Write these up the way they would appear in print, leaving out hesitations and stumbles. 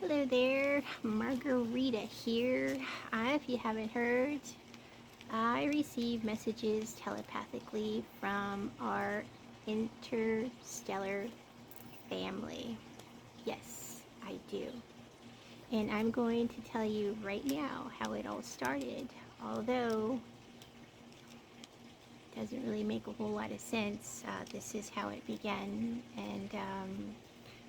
Hello there, Margarita here. If you haven't heard, I receive messages telepathically from our interstellar family. Yes, I do. And I'm going to tell you right now how it all started. Although it doesn't really make a whole lot of sense, this is how it began. And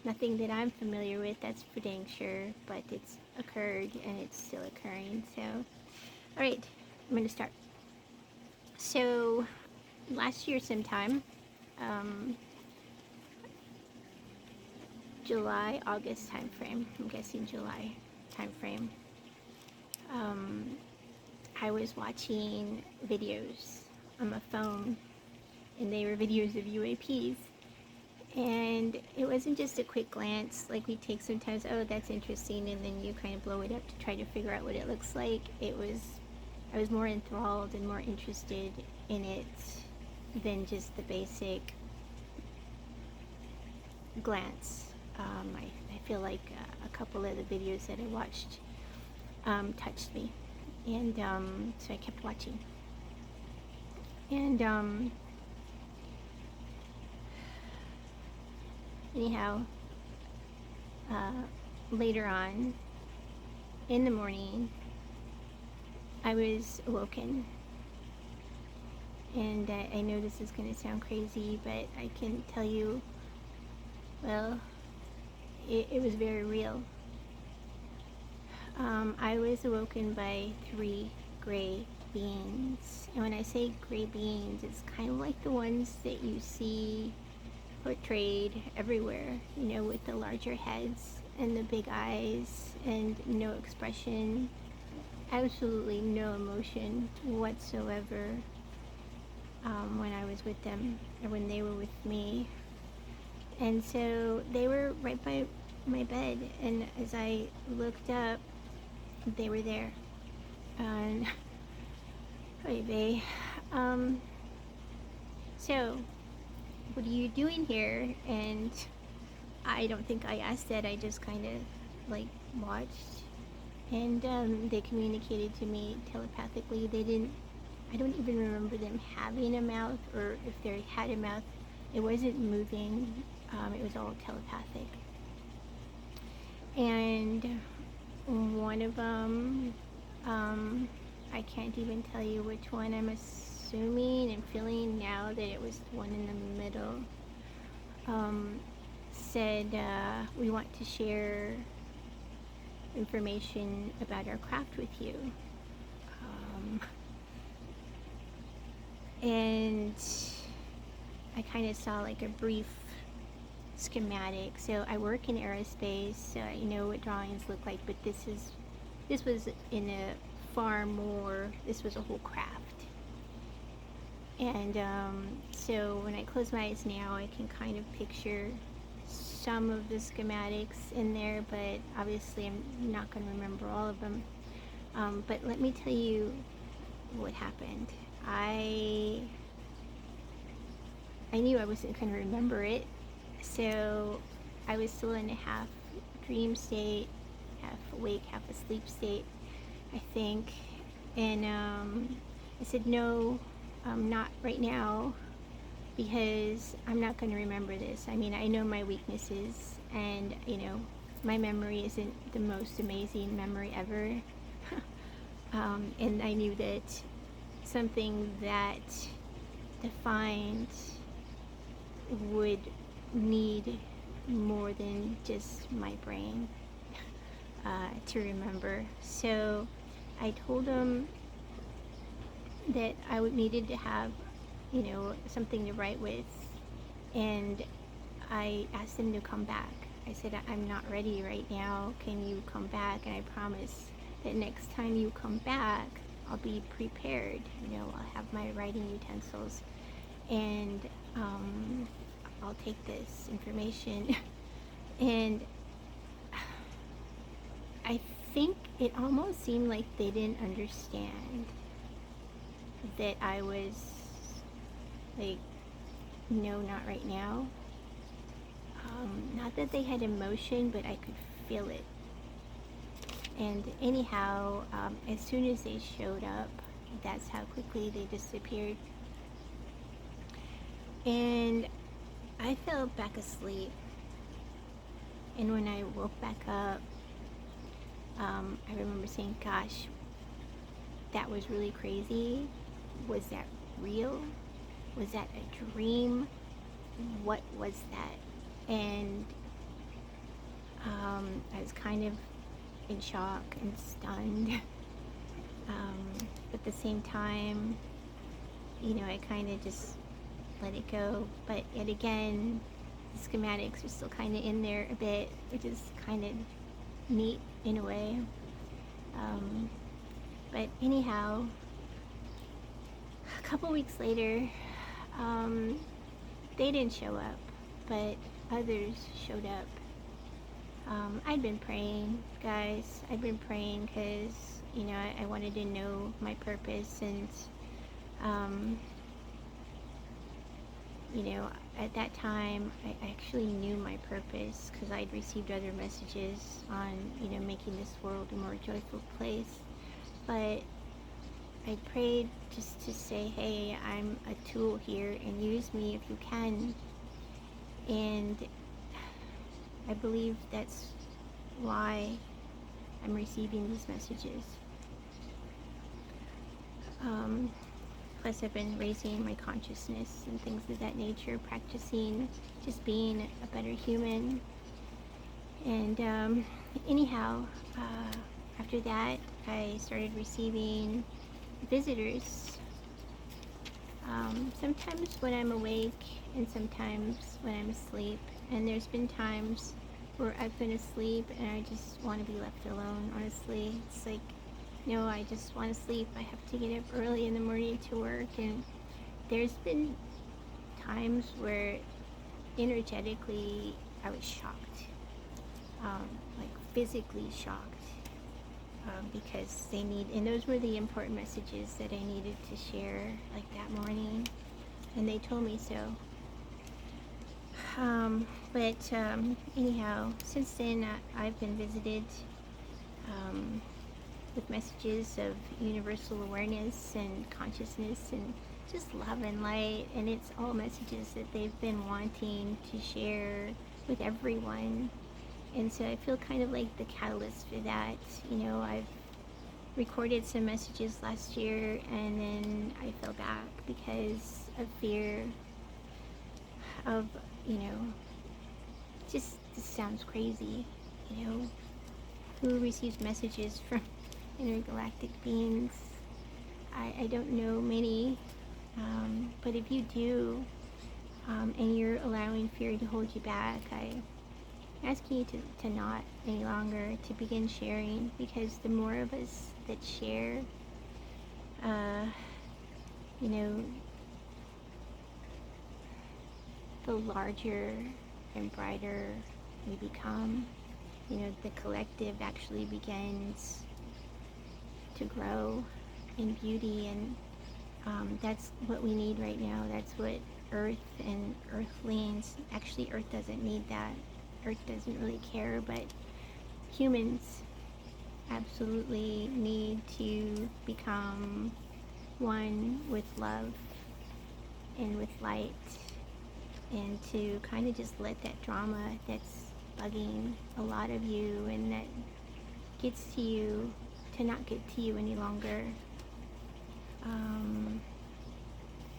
nothing that I'm familiar with, that's for dang sure, but it's occurred and it's still occurring. So, all right, I'm going to start. So, last year sometime, um, July, August timeframe, I'm guessing July timeframe, um, I was watching videos on my phone, and they were videos of UAPs. And it wasn't just a quick glance like we take sometimes, oh, that's interesting, and then you kind of blow it up to try to figure out what it looks like. I was more enthralled and more interested in it than just the basic glance. I feel like a couple of the videos that I watched touched me, and so I kept watching. And anyhow, uh, later on in the morning, I was awoken. And I know this is going to sound crazy, but I can tell you, well, it was very real. I was awoken by three gray beings. And when I say gray beings, it's kind of like the ones that you see portrayed everywhere, you know, with the larger heads and the big eyes and no expression, absolutely no emotion whatsoever when I was with them or when they were with me. And so they were right by my bed, and as I looked up, they were there. And baby, so what are you doing here? And I don't think I asked that. I just kind of like watched, and they communicated to me telepathically. They didn't. I don't even remember them having a mouth, or if they had a mouth, it wasn't moving. It was all telepathic. And one of them, I can't even tell you which one. I'm assuming and feeling now that it was the one in the middle. Said, we want to share information about our craft with you. And I kind of saw like a brief schematic. So I work in aerospace, so I know what drawings look like, but this was in a far more, this was a whole craft. And so when I close my eyes now, I can kind of picture some of the schematics in there, but obviously I'm not going to remember all of them. But let me tell you what happened. I knew I wasn't going to remember it, so I was still in a half dream state, half awake, half asleep state, I think. And I said, no, not right now, because I'm not going to remember this. I mean, I know my weaknesses, and you know, my memory isn't the most amazing memory ever. And I knew that something that defined would need more than just my brain to remember. So I told him that I would needed to have, you know, something to write with, and I asked him to come back. I said, I'm not ready right now. Can you come back? And I promise that next time you come back, I'll be prepared. You know, I'll have my writing utensils, and I'll take this information. And I think it almost seemed like they didn't understand that I was like, no, not right now. Not that they had emotion, but I could feel it. And anyhow, as soon as they showed up, that's how quickly they disappeared. And I fell back asleep. And when I woke back up, I remember saying, gosh, that was really crazy. Was that real? Was that a dream? What was that? And I was kind of in shock and stunned. At the same time, I kind of just let it go. But yet again, the schematics are still kind of in there a bit, which is kind of neat in a way. But anyhow, a couple weeks later, they didn't show up, but others showed up. I'd been praying, guys. I'd been praying because, I wanted to know my purpose, and, at that time, I actually knew my purpose because I'd received other messages on, making this world a more joyful place. But I prayed just to say, hey, I'm a tool here and use me if you can. And I believe that's why I'm receiving these messages. Plus, I've been raising my consciousness and things of that nature, practicing just being a better human. And anyhow, after that, I started receiving visitors. Sometimes when I'm awake and sometimes when I'm asleep. And there's been times where I've been asleep and I just want to be left alone, honestly. It's like, no, I just want to sleep. I have to get up early in the morning to work. And there's been times where energetically I was shocked, like physically shocked, because and those were the important messages that I needed to share, like that morning, and they told me so. But anyhow, since then I've been visited with messages of universal awareness and consciousness and just love and light, and it's all messages that they've been wanting to share with everyone. And so I feel kind of like the catalyst for that. I've recorded some messages last year and then I fell back because of fear of, just this sounds crazy, who receives messages from intergalactic beings? I don't know many, but if you do, and you're allowing fear to hold you back, I'm asking you to not any longer, to begin sharing, because the more of us that share, the larger and brighter we become. The collective actually begins to grow in beauty, and that's what we need right now. That's what Earth and Earthlings, actually Earth doesn't need that. Earth doesn't really care, but humans absolutely need to become one with love and with light, and to kind of just let that drama that's bugging a lot of you and that gets to you to not get to you any longer.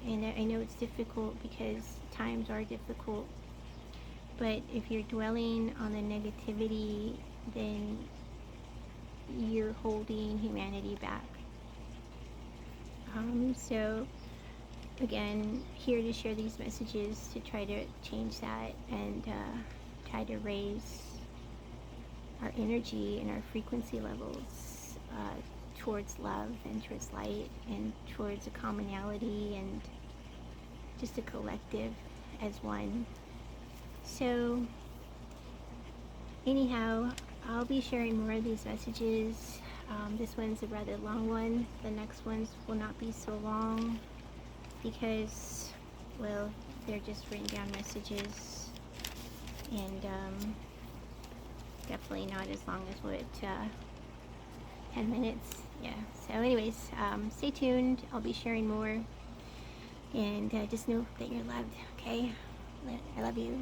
And I know it's difficult because times are difficult, but if you're dwelling on the negativity, then you're holding humanity back. So again, here to share these messages to try to change that and try to raise our energy and our frequency levels towards love and towards light and towards a commonality and just a collective as one. So anyhow, I'll be sharing more of these messages. This one's a rather long one. The next ones will not be so long because, well, they're just written down messages, and definitely not as long as what 10 minutes. Yeah. So anyways, stay tuned. I'll be sharing more. And just know that you're loved, okay? I love you.